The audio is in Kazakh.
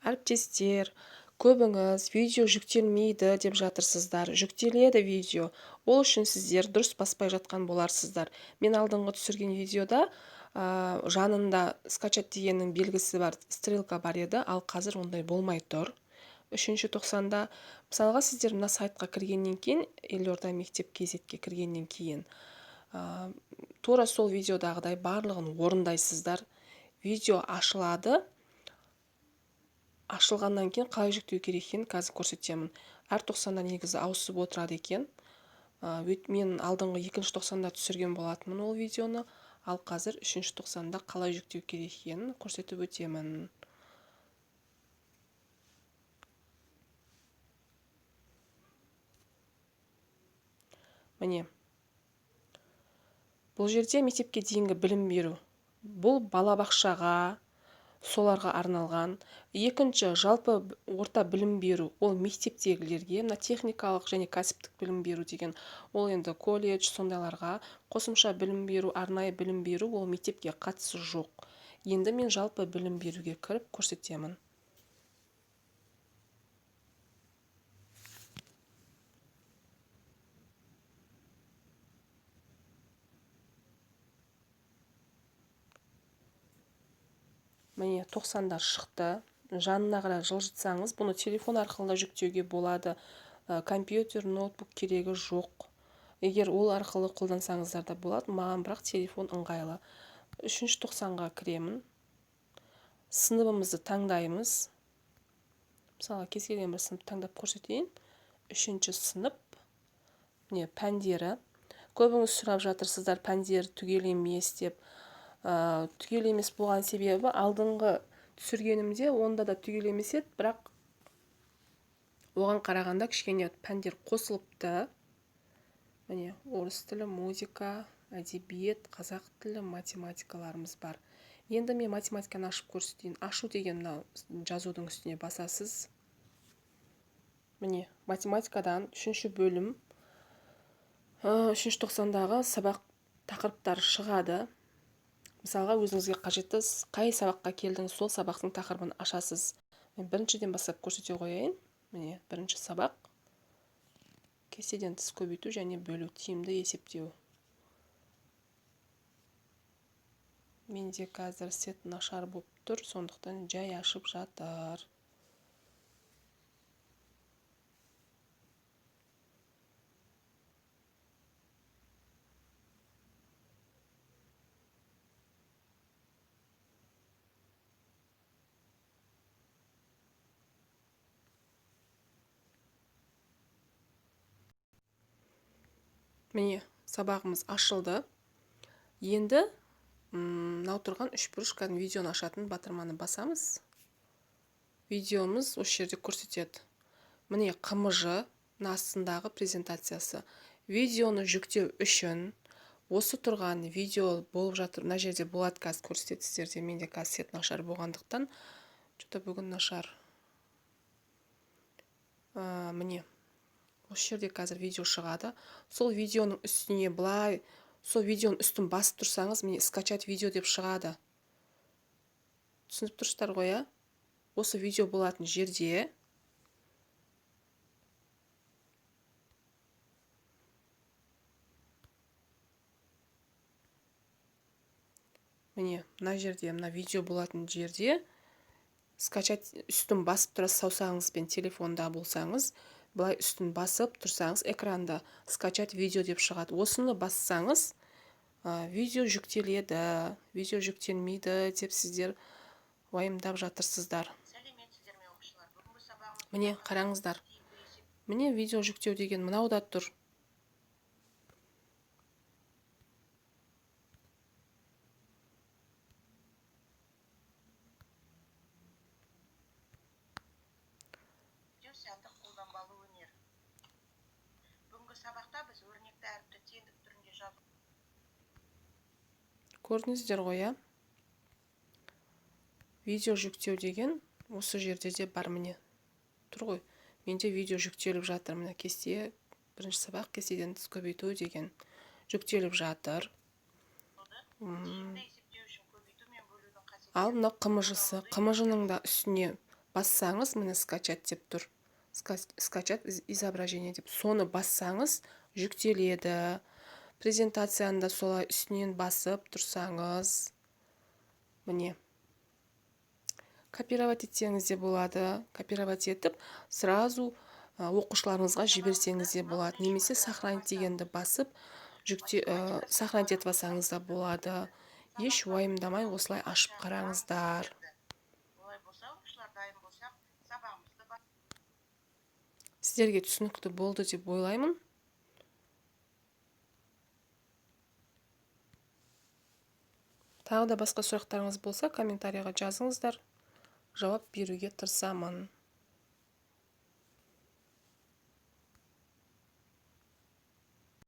Әріптестер, көбіңіз видео жүктелмейді деп жатырсыздар. Жүктеледі видео. Ол үшін сіздер дұрыс баспай жатқан боларсыздар. Мен алдыңғы түсірген видеода жанында скачать дегеннің белгісі бар, стрелка бар еді, ал қазір ондай болмай тұр. 3-тоқсанда, мысалға сіздер мына сайтқа кіргеннен кейін, Елорда мектеп kz-ге кіргеннен кейін, тура сол видеодағыдай барлығын орындайсыздар. Видео ашылады. Ашылғаннан кейін қалай жүктеу керек екенін қазір көрсетемін. Әр тоқсанда негізі ауысып отырады екен. Мен алдыңғы 2-тоқсанда түсірген болатынмын ол видеоны, ал қазір 3-тоқсанда қалай жүктеу керек екенін көрсетіп өтемін. Міне. Бұл жерде мектепке дейінгі білім беру. Бұл балабақшаға, соларға арналған. Екінші, жалпы орта білім беру, ол мектептегілерге, мына техникалық және кәсіптік білім беру деген, ол енді колледж, сондайларға. Қосымша білім беру, арнайы білім беру, ол мектепке қатысы жоқ. Енді мен жалпы білім беруге кіріп көрсетемін. Міне 90-дар шықты. Жанына қарай жылжытсаңыз, бұны телефон арқылы жүктеуге болады. Компьютер, ноутбук керегі жоқ. Егер ол арқылы қолдансаңыздар да болады, маған бірақ телефон ыңғайлы. 3-тоқсанға кіремін. Сыныбымызды таңдаймыз. Мысалға кез келген бір сынып таңдап көрсетейін. 3-ші сынып. Міне пәндері. Көбіңіз сұрап жатырсыздар, пәндері түгел емес деп. Түгел емес болған себебі, алдыңғы түсіргенімде онда да түгел емес еді, бірақ оған қарағанда кішкене пәндер қосылыпты. Міне, орыс тілі, музыка, әдебиет, қазақ тілі, математикаларымыз бар. Енді мен математиканы ашып көрсетейін. Ашу деген жазудың үстіне басасыз. Міне, математикадан 3-ші бөлім, 3-тоқсандағы сабақ тақырыптары шығады. Мысалға, өзіңізге қажетті қай сабаққа келдіңіз, сол сабақтың тақырыбын ашасыз. Мен біріншіден бастап көрсете қояйын. Міне, бірінші сабақ. Кестеден тыс көбейту және бөлу, тиімді есептеу. Менде қазір сет нашар болып тұр, сондықтан жай ашып жатыр. Міне, сабағымыз ашылды. Енді мынау тұрған 3 бұрыш видеоны ашатын батырманы басамыз. Видеомыз осы жерде көрсетеді. Міне қымыжы, астындағы презентациясы. Видеоны жүктеу үшін осы тұрған видео болып жатыр. Мына жерде болады қазір көрсетеді сіздерде. Менде қазір сет нашар болғандықтан, что-то бүгін нашар. Міне. Осы жерде қазір видео шығады. Сол видеоның үстіне былай, сол видеоның үстін басып тұрсаңыз, міне скачать видео деп шығады. Түсініп тұрсыздар ғой, а? Осы видео болатын жерде міне, мына жерде, мына видео болатын жерде скачать үстін басып тұрасыз, саусағыңызбен телефонда болсаңыз, былай үстін басып тұрсаңыз, экранда скачать видео деп шығады. Осыны бассаңыз, видео жүктеледі, видео жүктелмейді деп сіздер уайымдап жатырсыздар. Міне, қараңыздар. Міне видео жүктеу деген мынауда тұр. Көрдіңіздер ғой, а? Видео жүктеу деген осы жерде де бар, міне. Тұр ғой. Менде видео жүктеліп жатыр. Міне кесте, бірінші сабақ кестеден тыс көбейту деген жүктеліп жатыр. Ал мына қымыжысы, қымыжының да үстіне бассаңыз, міне скачать деп тұр. Скачать изображение деп. Соны бассаңыз жүктеледі. Презентацияны да солай үстінен басып тұрсаңыз, міне копировать етсеңіз де болады. Копировать етіп, сразу оқушыларыңызға жіберсеңіз де болады. Немесе сохранить дегенді басып, сохранить етіп алсаңыз да болады. Еш уайымдамай осылай ашып қараңыздар. Сіздерге түсінікті болды деп ойлаймын. Тағы да басқа сұрақтарыңыз болса, комментарийға жазыңыздар. Жауап беруге тырысамын.